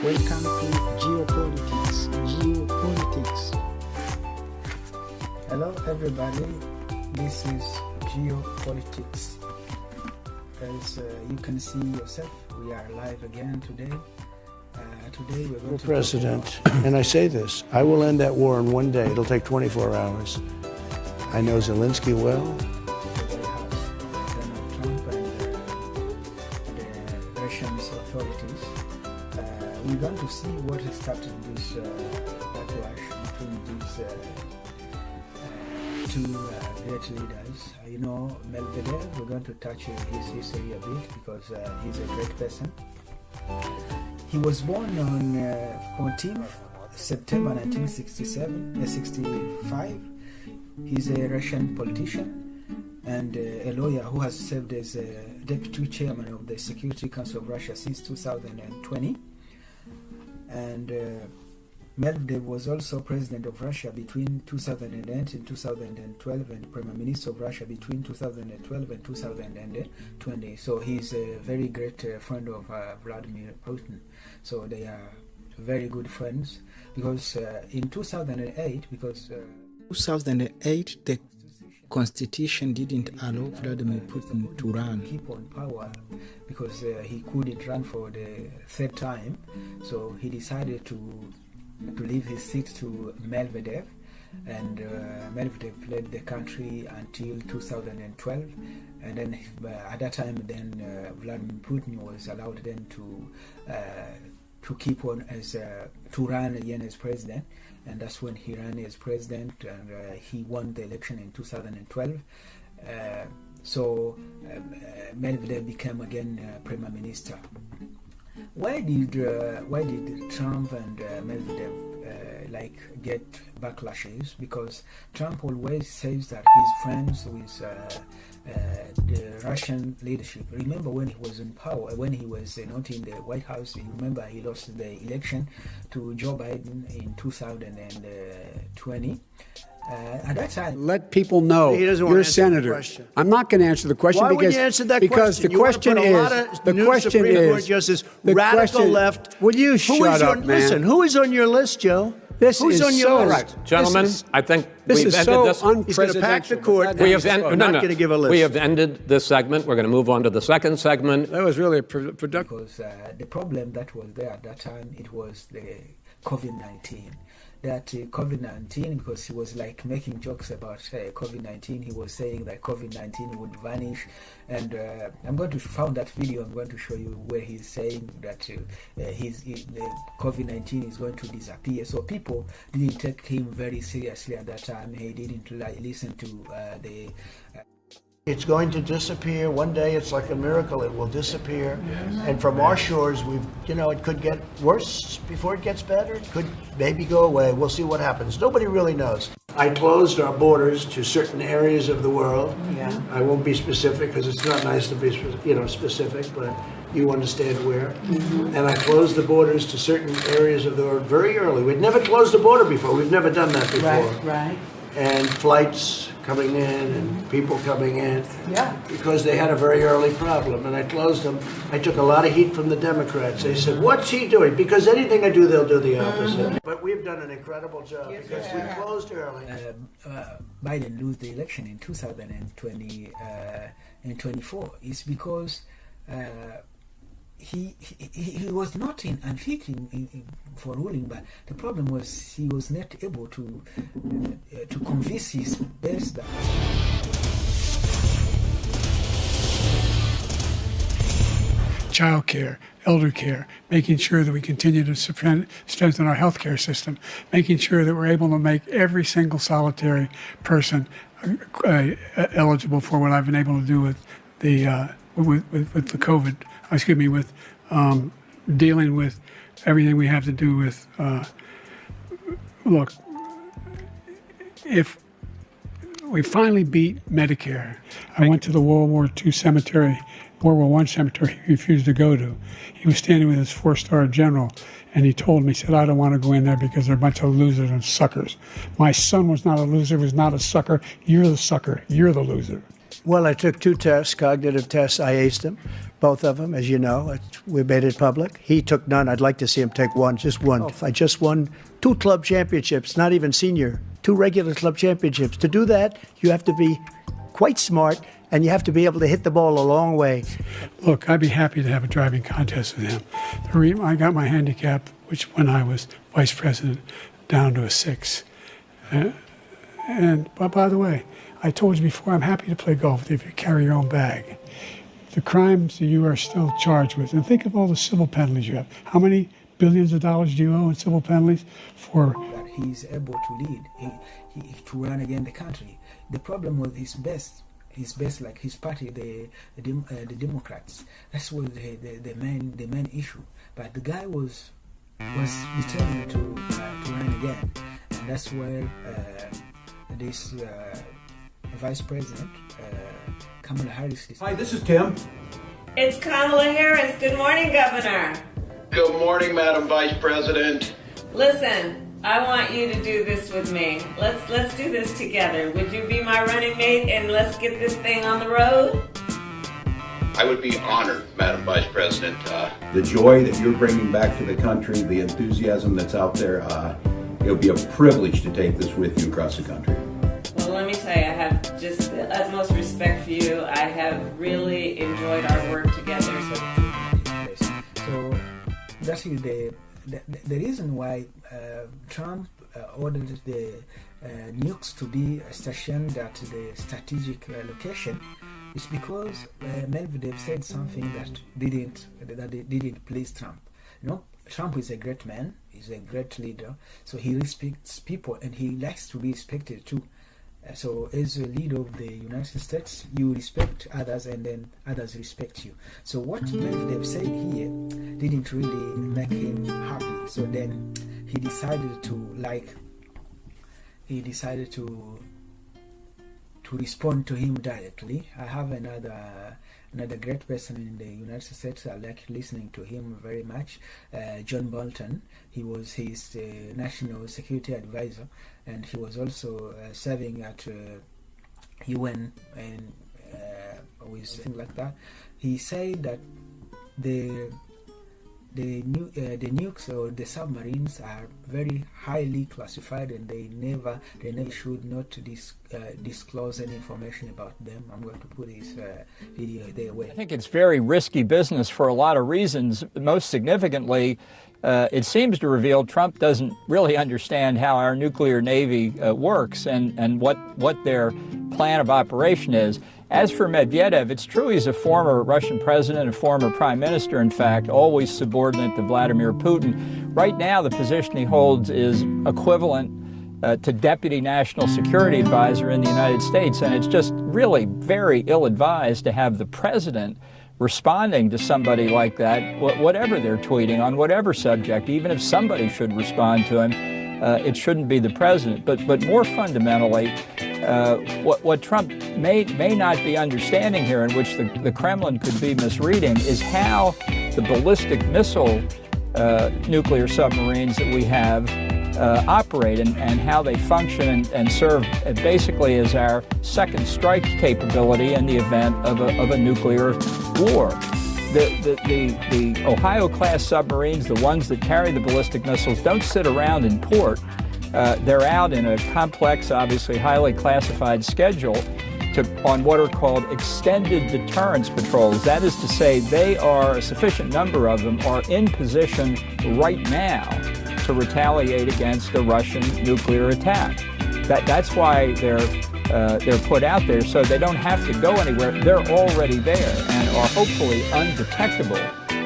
Welcome to Geopolitics. Geopolitics. Hello, everybody. This is Geopolitics. As you can see yourself, we are live again today. Today we're going to President, and I say this, I will end that war in one day. It'll take 24 hours. I know Zelensky well. Trump and the Russian authorities. We're going to see what has started this backlash between these two great leaders. Melvedev, we're going to touch his history a bit because he's a great person. He was born on 14th September 1965. He's a Russian politician and a lawyer who has served as deputy chairman of the Security Council of Russia since 2020. And Melvedev was also president of Russia between 2008 and 2012 and prime minister of Russia between 2012 and 2020. So he's a very great friend of Vladimir Putin. So they are very good friends because in 2008, the Constitution didn't allow Vladimir Putin to keep on power because he couldn't run for the third time. So he decided to leave his seat to Melvedev, and Melvedev led the country until 2012. And then at that time, Vladimir Putin was allowed then to keep on as to run again as president. And that's when he ran as president, and he won the election in 2012. So Melvedev became again prime minister. Why did Trump and Melvedev get backlashes? Because Trump always says that he's friends with the Russian leadership. Remember when he was in power, when he was not in the White House, you remember he lost the election to Joe Biden in 2020. At that time, Let people know you're a senator. I'm not going to answer the question. Why would you answer that because question? the question is radical left. Will you shut up, man? Listen, who is on your list, Joe? Who's on your list? Right. Gentlemen, I think this we've is ended so this. He's going to pack the court. We have We're not going to give a list. We have ended this segment. We're going to move on to the second segment. That was really productive. because the problem that was there at that time, it was the COVID-19. That COVID-19, because he was making jokes about COVID-19, he was saying that COVID-19 would vanish, and I'm going to find that video. I'm going to show you where he's saying that the COVID-19 is going to disappear. So people didn't take him very seriously at that time. He didn't listen to the. It's going to disappear. One day, it's like a miracle. It will disappear. And from our shores, it could get worse before it gets better. It could maybe go away. We'll see what happens. Nobody really knows. I closed our borders to certain areas of the world. Yeah. I won't be specific because it's not nice to be, specific, but you understand where. Mm-hmm. And I closed the borders to certain areas of the world very early. We'd never closed the border before. We've never done that before. Right. And flights coming in and people coming in. Yeah. Because they had a very early problem, and I closed them. I took a lot of heat from the Democrats. They said, "What's he doing?" Because anything I do, they'll do the opposite. Mm-hmm. But we've done an incredible job because we closed early. Biden lose the election in 2020 and 24 is because he was not unfit for ruling, but the problem was he was not able to convince his base that child care, elder care, making sure that we continue to strengthen our healthcare system, making sure that we're able to make every single solitary person eligible for what I've been able to do with the COVID. With dealing with everything we have to do with. Look, if we finally beat Medicare, I went to the World War I cemetery he refused to go to. He was standing with his 4-star general, and he told me, he said, "I don't want to go in there because they're a bunch of losers and suckers." My son was not a loser, was not a sucker. You're the sucker. You're the loser. Well, I took 2 tests, cognitive tests. I aced them, both of them, as you know. We made it public. He took none. I'd like to see him take one, just one. I just won 2 club championships, not even senior, 2 regular club championships. To do that, you have to be quite smart, and you have to be able to hit the ball a long way. Look, I'd be happy to have a driving contest with him. I got my handicap, which when I was vice president, down to a 6. But by the way, I told you before, I'm happy to play golf if you carry your own bag. The crimes that you are still charged with, and think of all the civil penalties you have. How many billions of dollars do you owe in civil penalties for? That he's able to lead, to run again the country. The problem was his best, like his party, the Democrats. That's was the main issue. But the guy was determined to run again, and that's where this Vice President Kamala Harris. Hi, this is Tim. It's Kamala Harris. Good morning, Governor. Good morning, Madam Vice President. Listen, I want you to do this with me. Let's do this together. Would you be my running mate and let's get this thing on the road? I would be honored, Madam Vice President. The joy that you're bringing back to the country, the enthusiasm that's out there, it'll be a privilege to take this with you across the country. Well, let me tell you, I have just the utmost respect for you. I have really enjoyed our work together. So that is the reason why Trump ordered the nukes to be stationed at the strategic location. It's because Melvedev said something that didn't please Trump. You know, Trump is a great man. He's a great leader. So he respects people and he likes to be respected too. So as a leader of the United States, you respect others and then others respect you. So what Melvedev said here didn't really make him happy. So then he decided to respond to him directly. I have another great person in the United States. I like listening to him very much. John Bolton. He was his national security advisor, and he was also serving at UN and with things like that. He said that the nukes or the submarines are very highly classified, and they never should not disclose any information about them. I'm going to put this video there. I think it's very risky business for a lot of reasons. Most significantly, it seems to reveal Trump doesn't really understand how our nuclear navy works and what their plan of operation is. As for Medvedev, it's true he's a former Russian president, a former prime minister, in fact, always subordinate to Vladimir Putin. Right now, the position he holds is equivalent to Deputy National Security Advisor in the United States, and it's just really very ill-advised to have the president responding to somebody like that, whatever they're tweeting, on whatever subject. Even if somebody should respond to him, it shouldn't be the president. But more fundamentally, what Trump may not be understanding here, in which the Kremlin could be misreading, is how the ballistic missile nuclear submarines that we have operate and how they function and serve basically as our second strike capability in the event of a nuclear war. The Ohio-class submarines, the ones that carry the ballistic missiles, don't sit around in port. They're out in a complex, obviously highly classified schedule on what are called extended deterrence patrols. That is to say, a sufficient number of them are in position right now to retaliate against a Russian nuclear attack. That's why they're put out there, so they don't have to go anywhere. They're already there and are hopefully undetectable,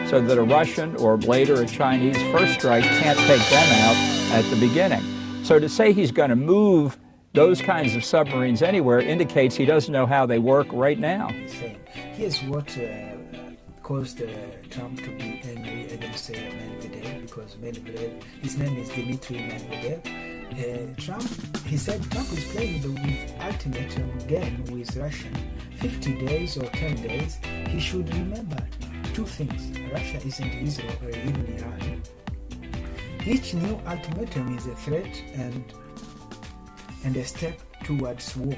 so that a Russian or later a Chinese first strike can't take them out at the beginning. So to say he's going to move those kinds of submarines anywhere indicates he doesn't know how they work right now. Here's what caused Trump to be angry against Melvedev, because Melvedev, his name is Dmitry Melvedev. He said Trump is playing the ultimatum game with Russia. 50 days or 10 days. He should remember 2 things. Russia isn't Israel or even Iran. Each new ultimatum is a threat and a step towards war.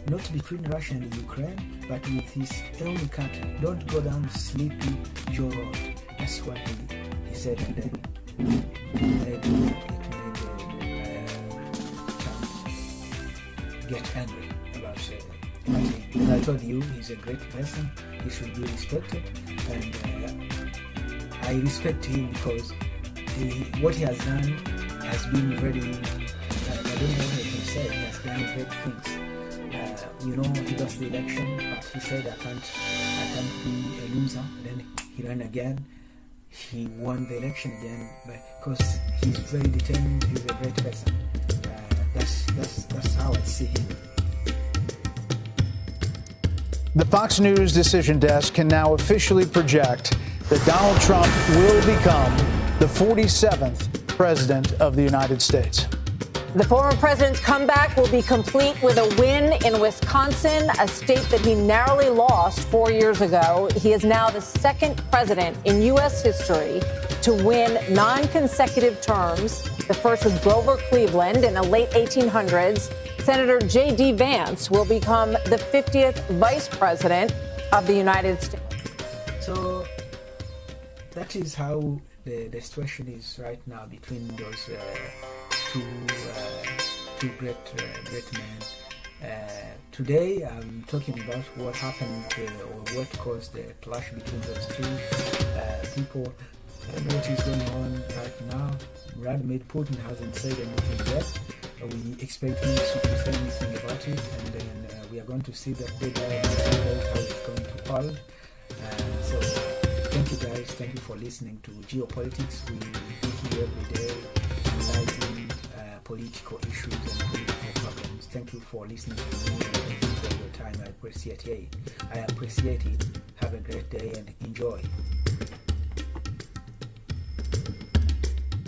not between Russia and Ukraine, but with his own country. Don't go down sleepy Joe Road. That's what he said, and then it made Trump get angry about it. As I told you, he's a great person. He should be respected, and I respect him because what he has done has been very, I don't know what I can say, he has done great things. He lost the election, but he said, I can't be a loser. And then he ran again. He won the election again because he's very determined. He's a great person. That's how I see him. The Fox News Decision Desk can now officially project that Donald Trump will become the 47th president of the United States. The former president's comeback will be complete with a win in Wisconsin, a state that he narrowly lost 4 years ago. He is now the second president in U.S. history to win non-consecutive terms. The first was Grover Cleveland in the late 1800s. Senator J.D. Vance will become the 50th vice president of the United States. So that is how the situation is right now between those two great men. Today I'm talking about what happened or what caused the clash between those two people. And what is going on right now. Vladimir Putin hasn't said anything yet. We expect him to say anything about it, and then we are going to see that deadline and how it's going to fall. So thank you guys. Thank you for listening to Geopolitics. We do here every day analyzing political issues and political problems. Thank you for listening to me and thank you for your time. I appreciate it. Have a great day and enjoy.